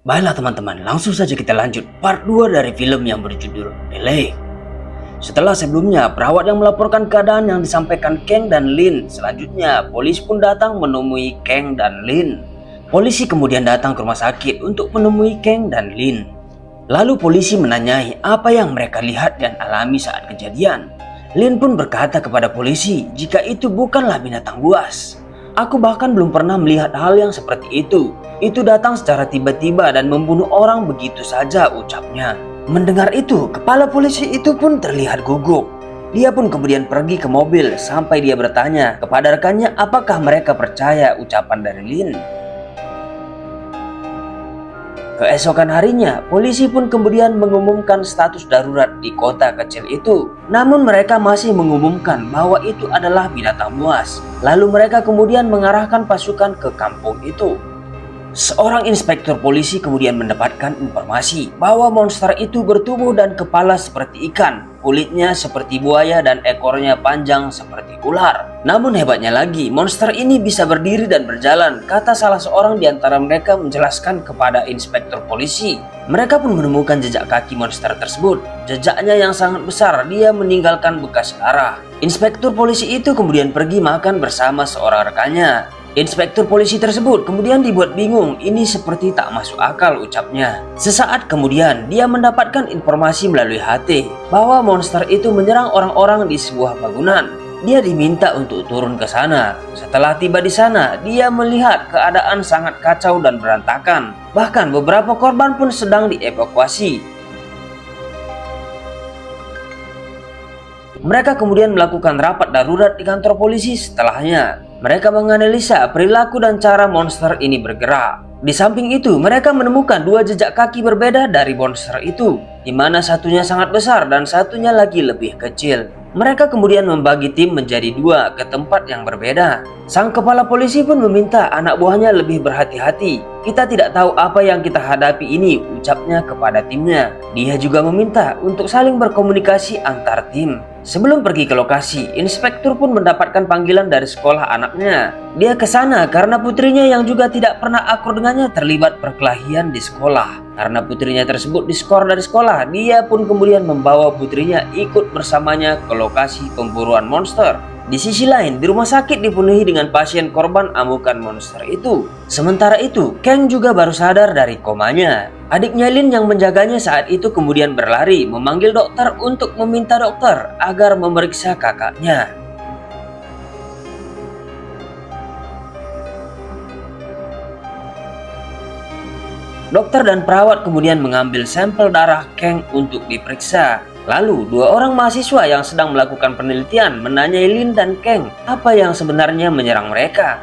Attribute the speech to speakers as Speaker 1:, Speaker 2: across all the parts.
Speaker 1: Baiklah teman-teman, langsung saja kita lanjut part 2 dari film yang berjudul The Lake. Setelah sebelumnya perawat yang melaporkan keadaan yang disampaikan Kang dan Lin, selanjutnya polisi pun datang menemui Kang dan Lin. Polisi kemudian datang ke rumah sakit untuk menemui Kang dan Lin. Lalu polisi menanyai apa yang mereka lihat dan alami saat kejadian. Lin pun berkata kepada polisi jika itu bukanlah binatang buas. Aku bahkan belum pernah melihat hal yang seperti itu. Itu datang secara tiba-tiba dan membunuh orang begitu saja, ucapnya. Mendengar itu, kepala polisi itu pun terlihat gugup. Dia pun kemudian pergi ke mobil sampai dia bertanya kepada rekannya apakah mereka percaya ucapan dari Lin. Keesokan harinya, polisi pun kemudian mengumumkan status darurat di kota kecil itu. Namun mereka masih mengumumkan bahwa itu adalah binatang buas. Lalu mereka kemudian mengarahkan pasukan ke kampung itu. Seorang inspektur polisi kemudian mendapatkan informasi bahwa monster itu bertubuh dan kepala seperti ikan, kulitnya seperti buaya dan ekornya panjang seperti ular. Namun hebatnya lagi, monster ini bisa berdiri dan berjalan, kata salah seorang di antara mereka menjelaskan kepada inspektur polisi. Mereka pun menemukan jejak kaki monster tersebut. Jejaknya yang sangat besar, dia meninggalkan bekas darah. Inspektur polisi itu kemudian pergi makan bersama seorang rekannya. Inspektur polisi tersebut kemudian dibuat bingung, ini seperti tak masuk akal, ucapnya. Sesaat kemudian dia mendapatkan informasi melalui HT bahwa monster itu menyerang orang-orang di sebuah bangunan. Dia diminta untuk turun ke sana. Setelah tiba di sana, dia melihat keadaan sangat kacau dan berantakan. Bahkan beberapa korban pun sedang dievakuasi. Mereka kemudian melakukan rapat darurat di kantor polisi setelahnya. Mereka menganalisa perilaku dan cara monster ini bergerak. Di samping itu, mereka menemukan dua jejak kaki berbeda dari monster itu, di mana satunya sangat besar dan satunya lagi lebih kecil. Mereka kemudian membagi tim menjadi dua ke tempat yang berbeda. Sang kepala polisi pun meminta anak buahnya lebih berhati-hati. Kita tidak tahu apa yang kita hadapi ini, ucapnya kepada timnya. Dia juga meminta untuk saling berkomunikasi antar tim. Sebelum pergi ke lokasi, inspektur pun mendapatkan panggilan dari sekolah anaknya. Dia ke sana karena putrinya yang juga tidak pernah akur dengannya terlibat perkelahian di sekolah. Karena putrinya tersebut diskor dari sekolah, dia pun kemudian membawa putrinya ikut bersamanya ke lokasi pemburuan monster. Di sisi lain, di rumah sakit dipenuhi dengan pasien korban amukan monster itu. Sementara itu, Kang juga baru sadar dari komanya. Adiknya Lin yang menjaganya saat itu kemudian berlari memanggil dokter untuk meminta dokter agar memeriksa kakaknya. Dokter dan perawat kemudian mengambil sampel darah Kang untuk diperiksa. Lalu, dua orang mahasiswa yang sedang melakukan penelitian menanyai Lin dan Kang apa yang sebenarnya menyerang mereka.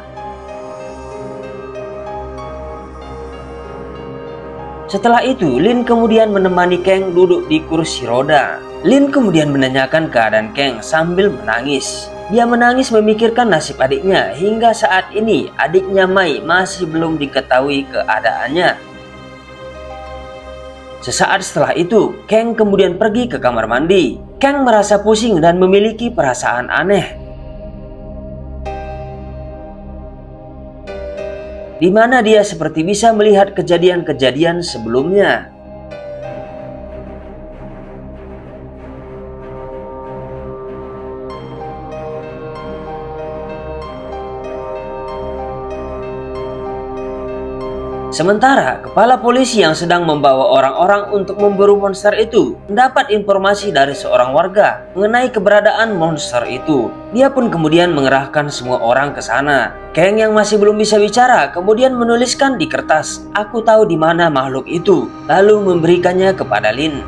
Speaker 1: Setelah itu, Lin kemudian menemani Kang duduk di kursi roda. Lin kemudian menanyakan keadaan Kang sambil menangis. Dia menangis memikirkan nasib adiknya hingga saat ini adiknya Mai masih belum diketahui keadaannya. Sesaat setelah itu, Kang kemudian pergi ke kamar mandi. Kang merasa pusing dan memiliki perasaan aneh, di mana dia seperti bisa melihat kejadian-kejadian sebelumnya. Sementara kepala polisi yang sedang membawa orang-orang untuk memburu monster itu mendapat informasi dari seorang warga mengenai keberadaan monster itu. Dia pun kemudian mengerahkan semua orang ke sana. Kang yang masih belum bisa bicara kemudian menuliskan di kertas, "Aku tahu di mana makhluk itu," lalu memberikannya kepada Lin.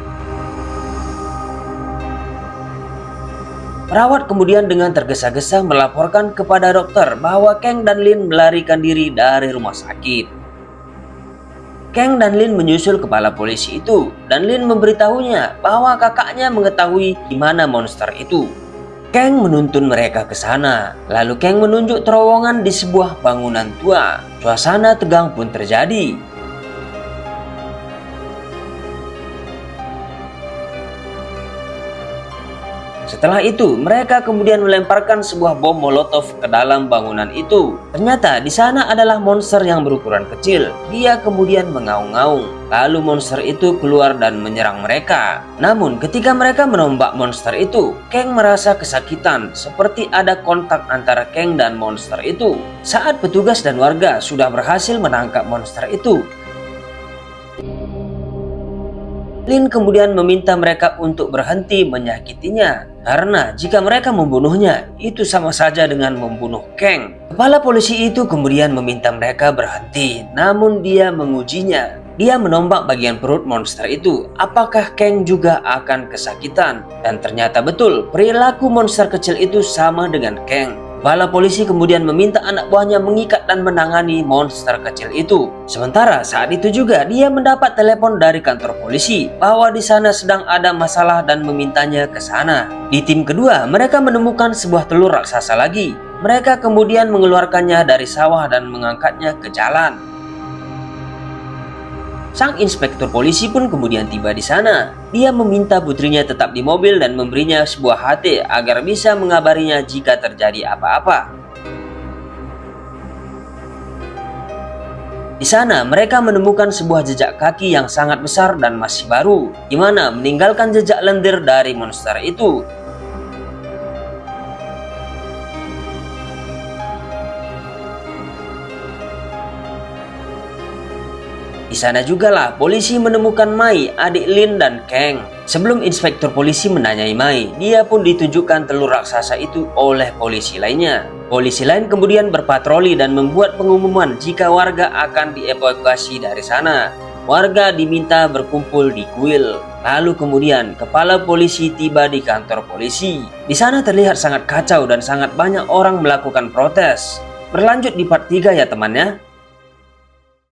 Speaker 1: Perawat kemudian dengan tergesa-gesa melaporkan kepada dokter bahwa Kang dan Lin melarikan diri dari rumah sakit. Kang dan Lin menyusul kepala polisi itu, dan Lin memberitahunya bahwa kakaknya mengetahui di mana monster itu. Kang menuntun mereka ke sana, lalu Kang menunjuk terowongan di sebuah bangunan tua. Suasana tegang pun terjadi. Setelah itu, mereka kemudian melemparkan sebuah bom molotov ke dalam bangunan itu. Ternyata di sana adalah monster yang berukuran kecil. Dia kemudian mengaung-ngaung. Lalu monster itu keluar dan menyerang mereka. Namun ketika mereka menombak monster itu, Kang merasa kesakitan, seperti ada kontak antara Kang dan monster itu. Saat petugas dan warga sudah berhasil menangkap monster itu, Lin kemudian meminta mereka untuk berhenti menyakitinya, karena jika mereka membunuhnya, itu sama saja dengan membunuh Kang. Kepala polisi itu kemudian meminta mereka berhenti, namun dia mengujinya. Dia menombak bagian perut monster itu, apakah Kang juga akan kesakitan? Dan ternyata betul, perilaku monster kecil itu sama dengan Kang. Kepala polisi kemudian meminta anak buahnya mengikat dan menangani monster kecil itu. Sementara saat itu juga dia mendapat telepon dari kantor polisi bahwa di sana sedang ada masalah dan memintanya ke sana. Di tim kedua, mereka menemukan sebuah telur raksasa lagi. Mereka kemudian mengeluarkannya dari sawah dan mengangkatnya ke jalan. Sang inspektur polisi pun kemudian tiba di sana. Dia meminta putrinya tetap di mobil dan memberinya sebuah HT agar bisa mengabarinya jika terjadi apa-apa. Di sana mereka menemukan sebuah jejak kaki yang sangat besar dan masih baru, di mana meninggalkan jejak lendir dari monster itu. Di sana jugalah polisi menemukan Mai, adik Lin dan Kang. Sebelum inspektur polisi menanyai Mai, dia pun ditunjukkan telur raksasa itu oleh polisi lainnya. Polisi lain kemudian berpatroli dan membuat pengumuman jika warga akan dievakuasi dari sana. Warga diminta berkumpul di kuil. Lalu kemudian kepala polisi tiba di kantor polisi. Di sana terlihat sangat kacau dan sangat banyak orang melakukan protes. Berlanjut di part 3 ya temannya.